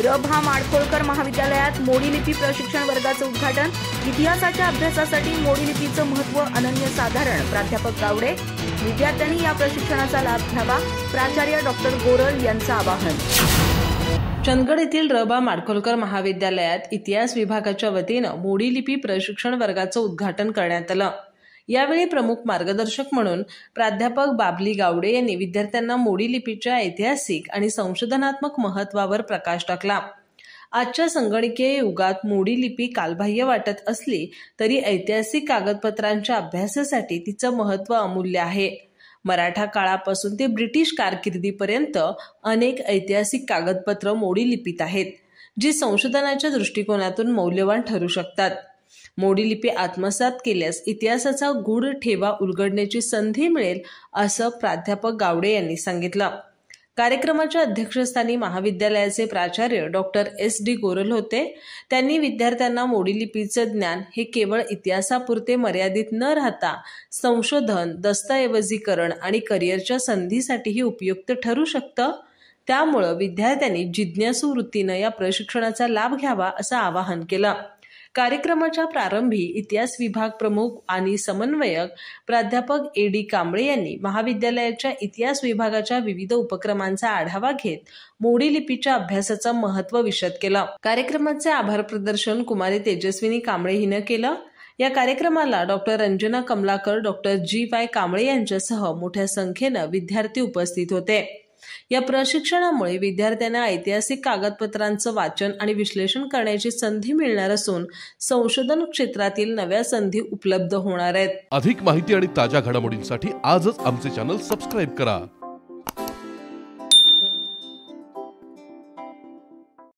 रभा माडखोलकर महाविद्यालयात मोडी लिपी प्रशिक्षण वर्गाचं उद्घाटन। इतिहासाच्या अभ्यासासाठी मोडी लिपीचं महत्त्व अनन्यसाधारण। प्राध्यापक गावडे, विद्यार्थ्यांनी या प्रशिक्षणाचा लाभ घ्यावा। प्राचार्य डॉक्टर गोरल यांचं आवाहन। चंदगड येथील रभा माडखोलकर महाविद्यालयात इतिहास विभागाच्या वतीनं मोडी लिपी प्रशिक्षण वर्गाचं उद्घाटन करण्यात आलं। यावेळी प्रमुख मार्गदर्शक म्हणून प्राध्यापक बाबली गावडे यांनी विद्यार्थ्यांना मोडी लिपीच्या ऐतिहासिक आणि संशोधनात्मक महत्त्वावर प्रकाश टाकला। आजच्या संगणकीय युगात मोडी लिपी कालबाह्य वाटत असली तरी ऐतिहासिक कागदपत्रांच्या अभ्यासासाठी तिचं महत्त्व अमूल्य आहे। मराठा काळापासून ते ब्रिटिश कारकिर्दीपर्यंत अनेक ऐतिहासिक कागदपत्र मोडी लिपीत आहेत, जी संशोधनाच्या दृष्टिकोनातून मौल्यवान ठरू शकतात। मोडी लिपी आत्मसात केल्यास इतिहासाचा गूढ ठेवा उलगडण्याची संधी मिळेल, असं प्राध्यापक गावडे यांनी सांगितलं। कार्यक्रमाच्या अध्यक्षस्थानी महाविद्यालयाचे प्राचार्य डॉक्टर SD गोरल होते। त्यांनी विद्यार्थ्यांना मोडी लिपीचं ज्ञान हे केवळ इतिहासापुरते मर्यादित न राहता संशोधन, दस्तऐवजीकरण आणि करिअरच्या संधीसाठीही उपयुक्त ठरू शकतं। त्यामुळे विद्यार्थ्यांनी जिज्ञासू वृत्तीनं या प्रशिक्षणाचा लाभ घ्यावा असं आवाहन केलं। कार्यक्रमाच्या प्रारंभी इतिहास विभाग प्रमुख आणि समन्वयक प्राध्यापक AD कांबळे यांनी महाविद्यालयाच्या इतिहास विभागाच्या विविध उपक्रमांचा आढावा घेत मोडी लिपीच्या अभ्यासाचं महत्त्व विशद केलं। कार्यक्रमाचे आभार प्रदर्शन कुमारी तेजस्विनी कांबळे हिनं केलं। या कार्यक्रमाला doctor Ranjana Kamalakar, doctor GY Kamble यांच्यासह मोठ्या संख्येनं विद्यार्थी उपस्थित होते। या प्रशिक्षणामुळे विद्यार्थ्यांना ऐतिहासिक कागदपत्रांचं वाचन आणि विश्लेषण करण्याची संधी मिळणार असून संशोधन क्षेत्रातील नव्या संधी उपलब्ध होणार आहेत। अधिक माहिती आणि ताज्या घडामोडींसाठी आजच आमचे चॅनल सबस्क्राइब करा।